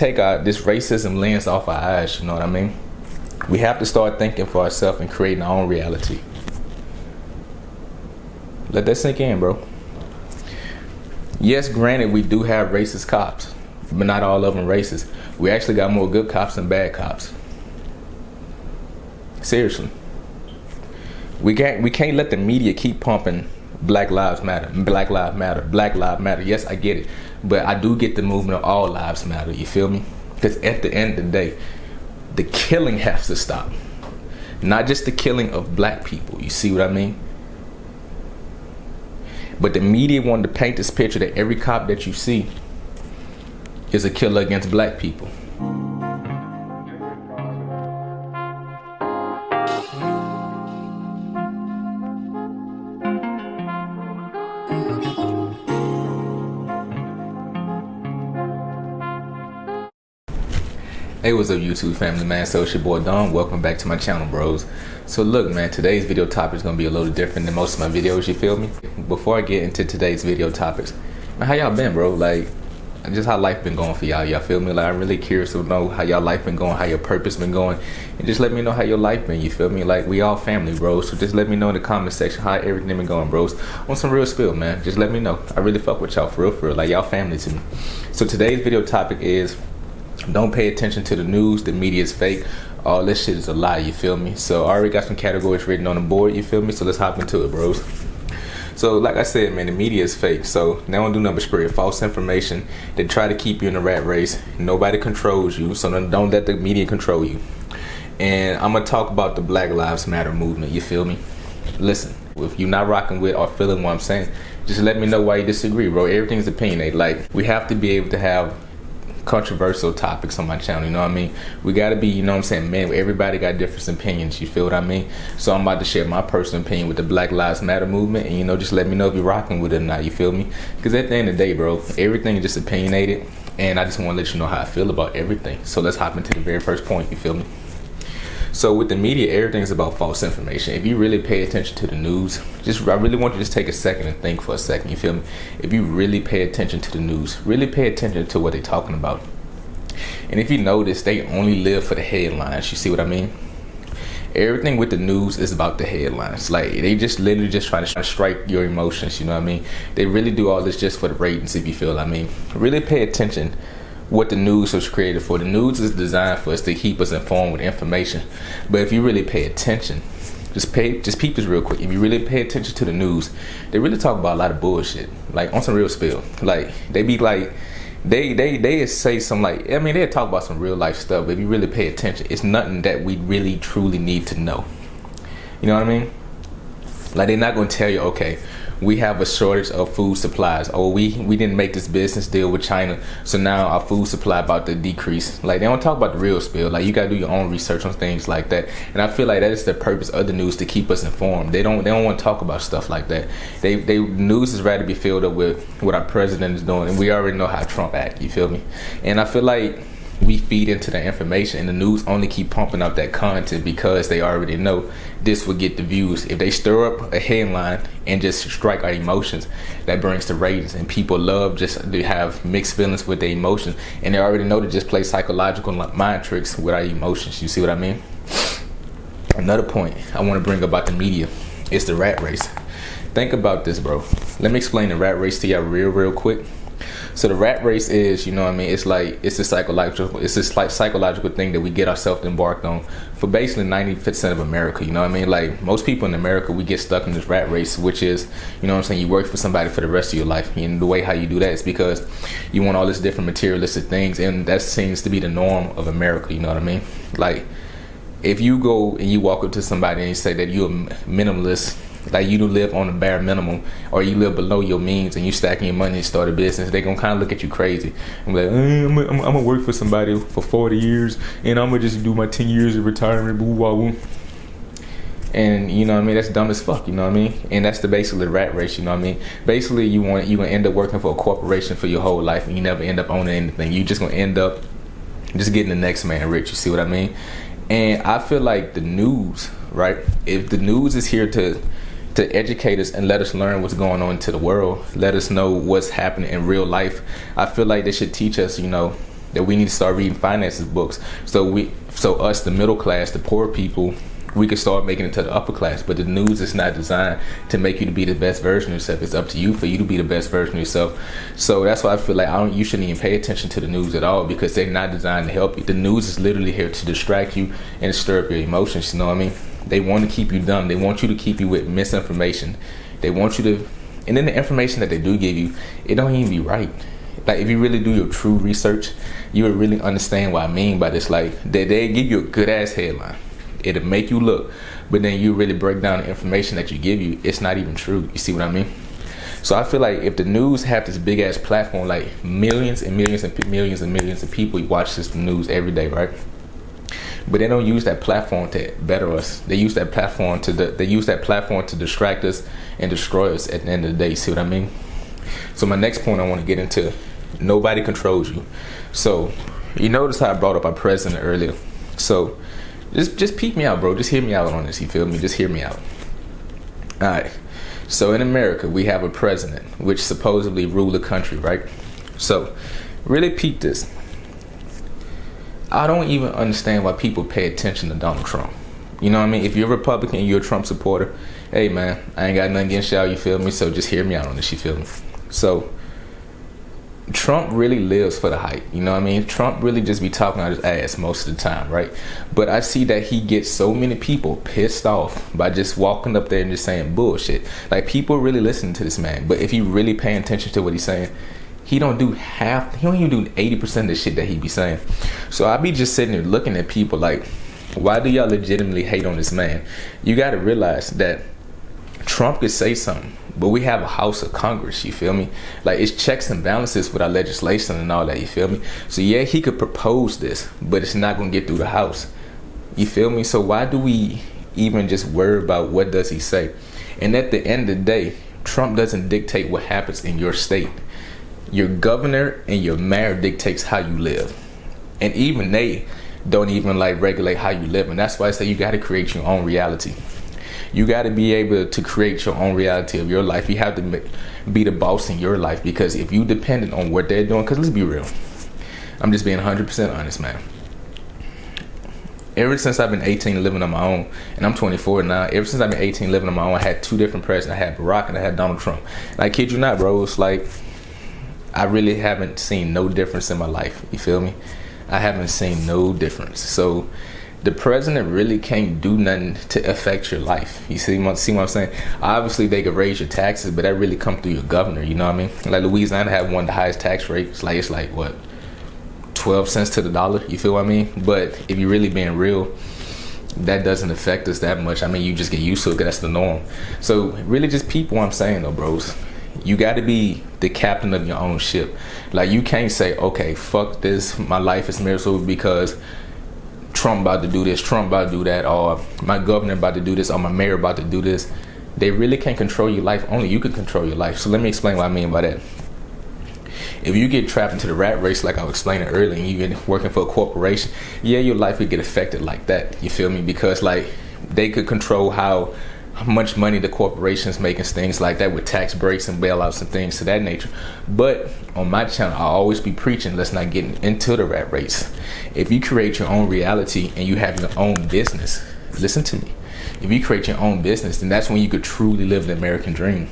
take this racism lens off our eyes, you know what I mean? We have to start thinking for ourselves and creating our own reality. Let that sink in, bro. Yes, granted, we do have racist cops, but not all of them racist. We actually got more good cops than bad cops. Seriously. We can't let the media keep pumping Black Lives Matter, Black Lives Matter, Black Lives Matter. Yes, I get it. But I do get the movement of all lives matter, you feel me? Because at the end of the day, the killing has to stop. Not just the killing of black people, you see what I mean? But the media wanted to paint this picture that every cop that you see is a killer against black people. Hey, what's up YouTube family, man? So it's your boy Don. Welcome back to my channel, bros. So look, man, today's video topic is gonna be a little different than most of my videos, you feel me? Before I get into today's video topics, man, how y'all been, bro? Like, just how life been going for y'all feel me? Like, I'm really curious to know how y'all life been going, how your purpose been going, and just let me know how your life been, you feel me? Like, we all family, bro, so just let me know in the comment section how everything been going, bros. On some real spill, man, just let me know. I really fuck with y'all, for real, like, y'all family to me. So today's video topic is, don't pay attention to the news. The media is fake. All this shit is a lie, you feel me? So I already got some categories written on the board, you feel me? So let's hop into it, bros. So like I said, man, the media is fake. So they don't do nothing but spread false information. They try to keep you in a rat race. Nobody controls you, so don't let the media control you. And I'm gonna talk about the Black Lives Matter movement, you feel me? Listen, if you're not rocking with or feeling what I'm saying, just let me know why you disagree, bro. Everything's opinionated. Like, we have to be able to have controversial topics on my channel, you know what I mean? We gotta be, you know what I'm saying, man, everybody got different opinions, you feel what I mean? So I'm about to share my personal opinion with the Black Lives Matter movement, and you know, just let me know if you're rocking with it or not, you feel me? Because at the end of the day, bro, everything is just opinionated, and I just want to let you know how I feel about everything. So let's hop into the very first point, you feel me? So with the media, everything's about false information. If you really pay attention to the news, I really want you to just take a second and think for a second, you feel me? If you really pay attention to the news, really pay attention to what they're talking about. And if you notice, they only live for the headlines, you see what I mean? Everything with the news is about the headlines. Like, they just literally just try to strike your emotions, you know what I mean? They really do all this just for the ratings, if you feel what I mean. Really pay attention what the news was created for. The news is designed for us to keep us informed with information. But if you really pay attention, just peep this real quick. If you really pay attention to the news, they really talk about a lot of bullshit. Like, on some real spill. Like, they be like, they say some, like, I mean, they talk about some real life stuff, but if you really pay attention, it's nothing that we really truly need to know. You know what I mean? Like, they're not gonna tell you, okay, we have a shortage of food supplies. Oh, we didn't make this business deal with China, so now our food supply about to decrease. Like, they don't talk about the real spill. Like, you gotta do your own research on things like that. And I feel like that is the purpose of the news, to keep us informed. They don't want to talk about stuff like that. News is rather be filled up with what our president is doing, and we already know how Trump act, you feel me? And I feel like we feed into the information, and the news only keep pumping up that content because they already know this will get the views. If they stir up a headline and just strike our emotions, that brings the ratings, and people love just to have mixed feelings with their emotions, and they already know to just play psychological mind tricks with our emotions, you see what I mean? Another point I want to bring about the media is the rat race. Think about this, bro. Let me explain the rat race to y'all real quick. So the rat race is, you know what I mean, it's a psychological thing that we get ourselves embarked on for basically 90% of America, you know what I mean? Like, most people in America, we get stuck in this rat race, which is, you know what I'm saying, you work for somebody for the rest of your life. And the way how you do that is because you want all this different materialistic things, and that seems to be the norm of America, you know what I mean? Like, if you go and you walk up to somebody and you say that you're a minimalist, like you don't live on the bare minimum, or you live below your means, and you stacking your money and start a business, they gonna kind of look at you crazy and be like, I'm gonna work for somebody for 40 years and I'm gonna just do my 10 years of retirement, boo wah woo. And you know what I mean, that's dumb as fuck, you know what I mean? And that's basically the rat race, you know what I mean? Basically, you gonna end up working for a corporation for your whole life, and you never end up owning anything. You just gonna end up just getting the next man rich, you see what I mean? And I feel like the news, right? If the news is here to educate us and let us learn what's going on to the world, let us know what's happening in real life, I feel like they should teach us, you know, that we need to start reading finances books. So us, the middle class, the poor people, we could start making it to the upper class. But the news is not designed to make you to be the best version of yourself. It's up to you for you to be the best version of yourself. So that's why I feel like you shouldn't even pay attention to the news at all, because they're not designed to help you. The news is literally here to distract you and stir up your emotions. You know what I mean? They want to keep you dumb. They want you to keep you with misinformation. They want you to, and then the information that they do give you, it don't even be right. Like, if you really do your true research, you would really understand what I mean by this. Like, they give you a good ass headline. It'll make you look, but then you really break down the information that you give you, it's not even true. You see what I mean? So I feel like if the news have this big ass platform, like millions and millions and millions and millions of people watch this news every day, right? But they don't use that platform to better us. They use that platform to distract us and destroy us at the end of the day. See what I mean? So my next point I want to get into: nobody controls you. So you notice how I brought up our president earlier. So just peep me out, bro. Just hear me out on this. You feel me? Just hear me out. All right. So in America, we have a president which supposedly rule the country, right? So really peep this. I don't even understand why people pay attention to Donald Trump. You know what I mean? If you're a Republican and you're a Trump supporter, hey man, I ain't got nothing against y'all, you feel me? So just hear me out on this, you feel me? So Trump really lives for the hype, you know what I mean? Trump really just be talking out his ass most of the time, right? But I see that he gets so many people pissed off by just walking up there and just saying bullshit. Like, people really listen to this man, but if you really pay attention to what he's saying, he don't even do 80% of the shit that he be saying. So I be just sitting there looking at people like, why do y'all legitimately hate on this man? You got to realize that Trump could say something, but we have a House of Congress, you feel me? Like, it's checks and balances with our legislation and all that, you feel me? So yeah, he could propose this, but it's not going to get through the House, you feel me? So why do we even just worry about what does he say? And at the end of the day, Trump doesn't dictate what happens in your state. Your governor and your mayor dictates how you live, and even they don't even like regulate how you live. And that's why I say you got to create your own reality. You got to be able to create your own reality of your life. You have to be the boss in your life, because if you dependent on what they're doing, because let's be real, I'm just being 100% honest, man. Ever since I've been 18 living on my own, and I'm 24 now, ever since I've been 18 living on my own, I had two different presidents. I had Barack and I had Donald Trump. And I kid you not, bro, it's like I really haven't seen no difference in my life. You feel me? I haven't seen no difference. So the president really can't do nothing to affect your life. You see what I'm saying? Obviously, they could raise your taxes, but that really come through your governor. You know what I mean? Like, Louisiana have one of the highest tax rates. It's like what, 12 cents to the dollar? You feel what I mean? But if you're really being real, that doesn't affect us that much. I mean, you just get used to it, because that's the norm. So really just peep what I'm saying though, bros. You got to be the captain of your own ship. Like, you can't say, okay, fuck this, my life is miserable because Trump about to do this, Trump about to do that, or my governor about to do this, or my mayor about to do this. They really can't control your life. Only you can control your life. So let me explain what I mean by that. If you get trapped into the rat race, like I was explaining earlier, and you get working for a corporation, yeah, your life would get affected like that. You feel me? Because like, they could control how much money the corporations make and things like that, with tax breaks and bailouts and things to that nature. But on my channel, I always be preaching, let's not get into the rat race. If you create your own reality and you have your own business, listen to me, if you create your own business, then that's when you could truly live the American dream.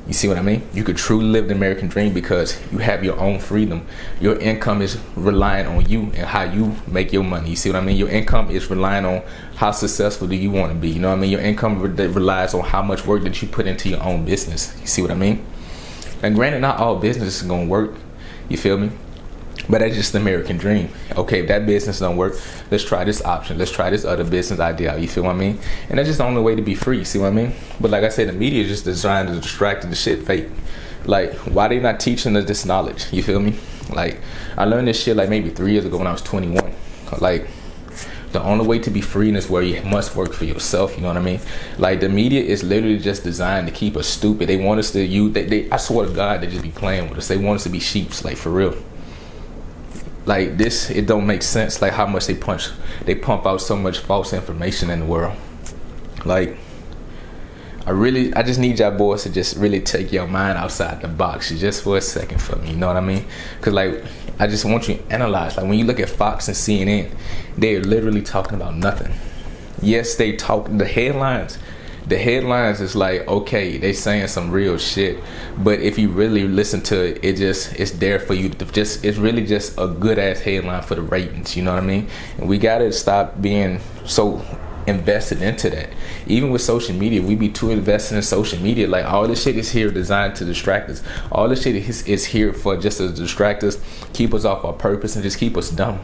You see what I mean? You could truly live the American dream, because you have your own freedom. Your income is relying on you and how you make your money. You see what I mean? Your income is relying on how successful do you want to be. You know what I mean? Your income relies on how much work that you put into your own business. You see what I mean? And granted, not all business is going to work. You feel me? But that's just the American dream. Okay, if that business don't work, let's try this option. Let's try this other business idea. You feel what I mean? And that's just the only way to be free. See what I mean? But like I said, the media is just designed to distract and the shit fake. Like, why they not teaching us this knowledge? You feel me? Like, I learned this shit like maybe 3 years ago when I was 21. Like, the only way to be free is where you must work for yourself. You know what I mean? Like, the media is literally just designed to keep us stupid. They want us to use, I swear to God, they just be playing with us. They want us to be sheeps, like, for real. Like, this, it don't make sense, like how much they pump out so much false information in the world. Like, I just need y'all boys to just really take your mind outside the box just for a second for me, you know what I mean? Because like, I just want you to analyze, like when you look at Fox and CNN, they're literally talking about nothing. Yes, they talk, the headlines is like, okay, they saying some real shit, but if you really listen to it, it's there for you to it's really just a good ass headline for the ratings, you know what I mean? And we gotta stop being so invested into that. Even with social media, we be too invested in social media. Like, all this shit is here designed to distract us. All this shit is here for just to distract us, keep us off our purpose, and just keep us dumb.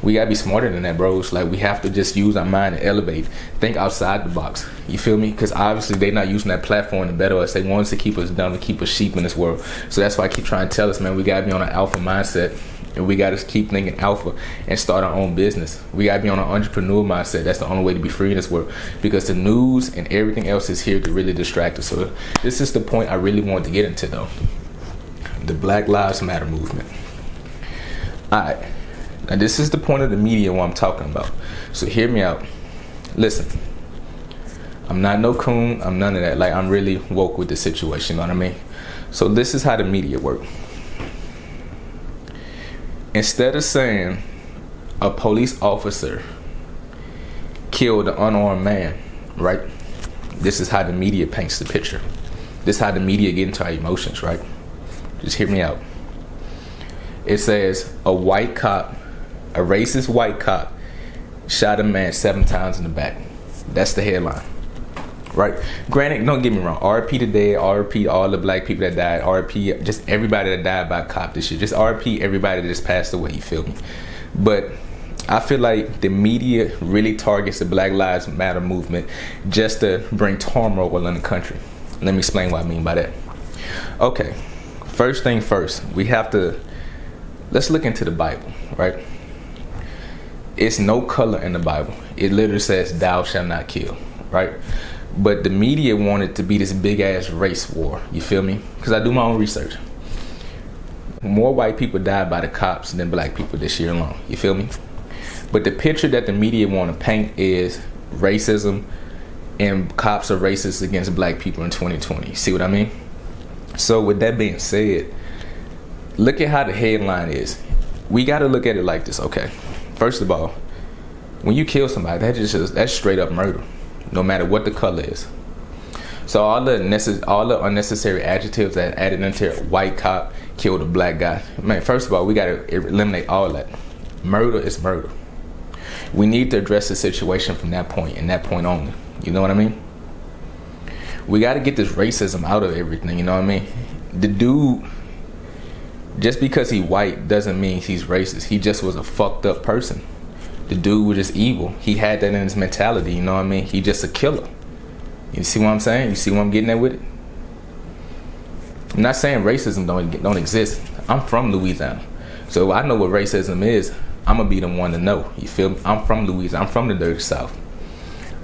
We gotta be smarter than that, bros. Like, we have to just use our mind and elevate, think outside the box. You feel me? Because obviously they not using that platform to better us. They want us to keep us dumb and keep us sheep in this world. So that's why I keep trying to tell us, man, we gotta be on an alpha mindset. And we got to keep thinking alpha and start our own business. We got to be on an entrepreneur mindset. That's the only way to be free in this world, because the news and everything else is here to really distract us. So this is the point I really wanted to get into, though. The Black Lives Matter movement. All right. Now, this is the point of the media what I'm talking about. So hear me out. Listen. I'm not no coon. I'm none of that. Like, I'm really woke with the situation. You know what I mean? So this is how the media work. Instead of saying a police officer killed an unarmed man, right? This is how the media paints the picture. This is how the media get into our emotions, right? Just hear me out. It says a white cop, a racist white cop, shot a man 7 times in the back. That's the headline, right? Granted, don't get me wrong. RP today, RP all the black people that died, RP just everybody that died by a cop this year. Just RP everybody that just passed away, you feel me? But I feel like the media really targets the Black Lives Matter movement just to bring turmoil in the country. Let me explain what I mean by that. Okay, first thing first, let's look into the Bible, right? It's no color in the Bible. It literally says, thou shalt not kill, right? But the media wanted to be this big ass race war. You feel me? Because I do my own research. More white people died by the cops than black people this year alone. You feel me? But the picture that the media want to paint is racism and cops are racist against black people in 2020. See what I mean? So with that being said, look at how the headline is. We got to look at it like this, okay? First of all, when you kill somebody, that's straight up murder, no matter what the color is. So all the unnecessary adjectives that added into it, white cop killed a black guy. Man, first of all, we got to eliminate all that. Murder is murder. We need to address the situation from that point and that point only. You know what I mean? We got to get this racism out of everything. You know what I mean? The dude, just because he white doesn't mean he's racist. He just was a fucked up person. The dude was just evil. He had that in his mentality. You know what I mean? He just a killer. You see what I'm saying? You see what I'm getting at with it? I'm not saying racism don't exist. I'm from Louisiana, so I know what racism is. I'm gonna be the one to know. You feel me? I'm from Louisiana. I'm from the dirty South.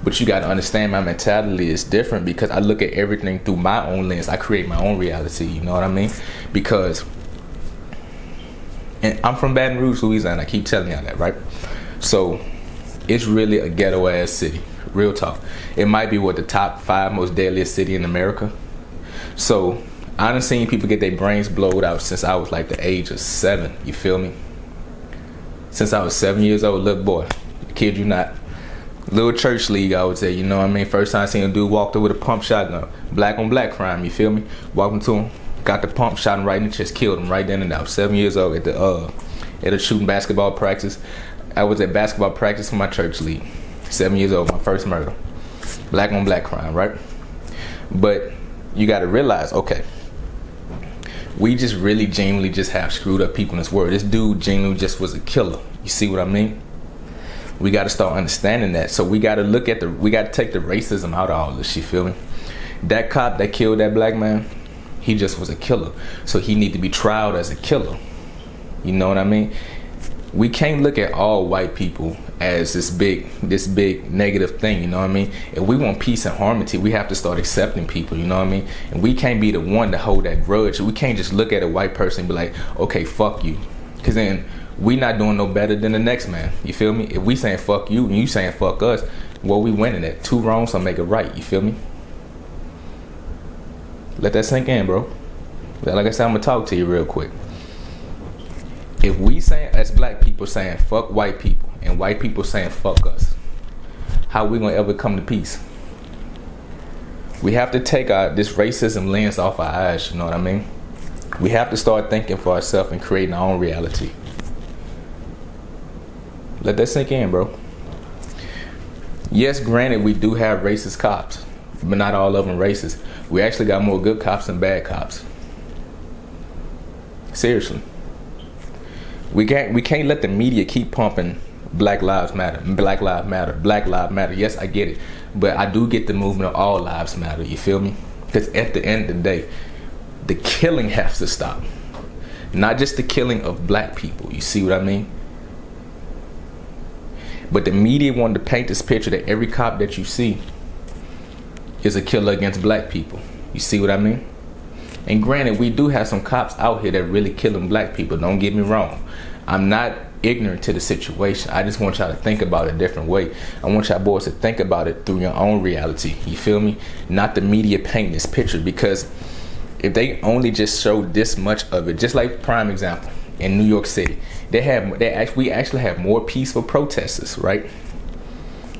But you gotta understand, my mentality is different because I look at everything through my own lens. I create my own reality. You know what I mean? Because, and I'm from Baton Rouge, Louisiana. I keep telling y'all that, right? So it's really a ghetto ass city. Real talk. It might be the top 5 most deadliest city in America. So I done seen people get their brains blowed out since I was like the age of 7. You feel me? Since I was 7 years old, little boy. Kid you not. Little church league, I would say. You know what I mean? First time I seen a dude walked up with a pump shotgun. Black on black crime, you feel me? Walked into him, got the pump, shot him right in the chest, killed him right then and there. I was 7 years old at a shooting basketball practice. I was at basketball practice for my church league. 7 years old, my first murder. Black on black crime, right? But you got to realize, okay, we just really genuinely just have screwed up people in this world. This dude genuinely just was a killer. You see what I mean? We got to start understanding that. So we got to we got to take the racism out of all this. You feel me? That cop that killed that black man, he just was a killer. So he need to be tried as a killer. You know what I mean? We can't look at all white people as this big negative thing, you know what I mean? If we want peace and harmony, we have to start accepting people, you know what I mean? And we can't be the one to hold that grudge. We can't just look at a white person and be like, okay, fuck you. Because then we not doing no better than the next man, you feel me? If we saying fuck you and you saying fuck us, well, we winning it. 2 wrongs don't make it right, you feel me? Let that sink in, bro. Like I said, I'm gonna talk to you real quick. If we saying, as black people saying fuck white people, and white people saying fuck us, how we gonna ever come to peace? We have to take this racism lens off our eyes, you know what I mean? We have to start thinking for ourselves and creating our own reality. Let that sink in, bro. Yes, granted, we do have racist cops, but not all of them racist. We actually got more good cops than bad cops. Seriously. We can't let the media keep pumping Black Lives Matter, Black Lives Matter, Black Lives Matter. Yes, I get it. But I do get the movement of all lives matter, you feel me? Because at the end of the day, the killing has to stop. Not just the killing of black people, you see what I mean? But the media wanted to paint this picture that every cop that you see is a killer against black people. You see what I mean? And granted, we do have some cops out here that really killing black people. Don't get me wrong. I'm not ignorant to the situation. I just want y'all to think about it a different way. I want y'all boys to think about it through your own reality. You feel me? Not the media painting this picture, because if they only just showed this much of it, just like prime example in New York City, we actually have more peaceful protesters, right,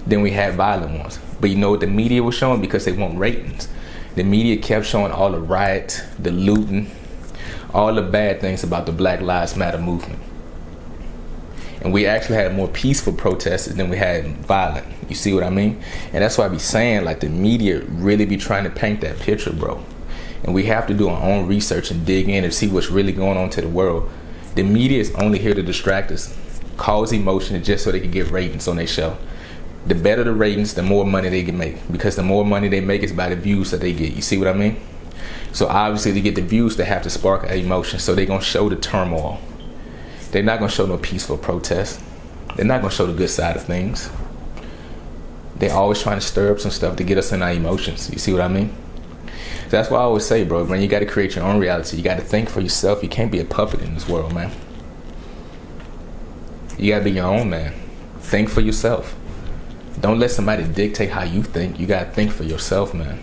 than we have violent ones. But you know what the media was showing? Because they want ratings. The media kept showing all the riots, the looting, all the bad things about the Black Lives Matter movement. And we actually had more peaceful protesters than we had violent. You see what I mean? And that's why I be saying, like, the media really be trying to paint that picture, bro. And we have to do our own research and dig in and see what's really going on to the world. The media is only here to distract us, cause emotion, just so they can get ratings on their show. The better the ratings, the more money they can make, because the more money they make is by the views that they get. You see what I mean? So obviously to get the views, they have to spark an emotion. So they're gonna show the turmoil. They're not gonna show no peaceful protest. They're not gonna show the good side of things. They're always trying to stir up some stuff to get us in our emotions. You see what I mean? So that's why I always say, bro, man, you gotta create your own reality. You gotta think for yourself. You can't be a puppet in this world, man. You gotta be your own man. Think for yourself. Don't let somebody dictate how you think. You gotta think for yourself, man.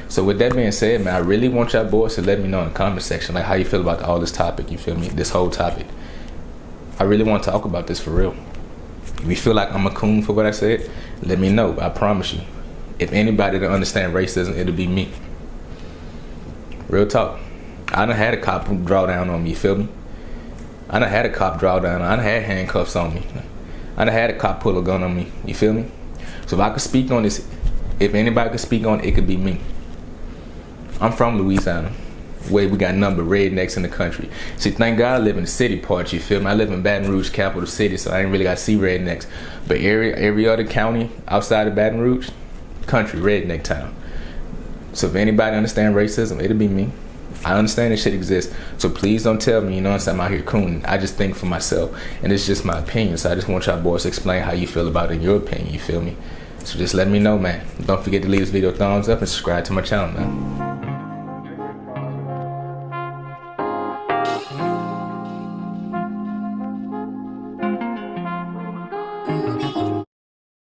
So with that being said, man, I really want y'all boys to let me know in the comment section, like, how you feel about all this topic. You feel me? This whole topic. I really want to talk about this for real. If you feel like I'm a coon for what I said, let me know. I promise you. If anybody don't understand racism, it'll be me. Real talk. I done had a cop draw down on me, you feel me? I done had a cop draw down. I done had handcuffs on me. I done had a cop pull a gun on me. You feel me? So if I could speak on this, if anybody could speak on it, it could be me. I'm from Louisiana, where we got number rednecks in the country. See, thank God I live in the city part, you feel me? I live in Baton Rouge, capital city, so I ain't really got to see rednecks. But every other county outside of Baton Rouge, country, redneck town. So if anybody understand racism, it'll be me. I understand this shit exists, so please don't tell me, you know what I'm saying, I'm out here cooning. I just think for myself, and it's just my opinion, so I just want y'all boys to explain how you feel about it in your opinion, you feel me? So just let me know, man. Don't forget to leave this video a thumbs up and subscribe to my channel, man.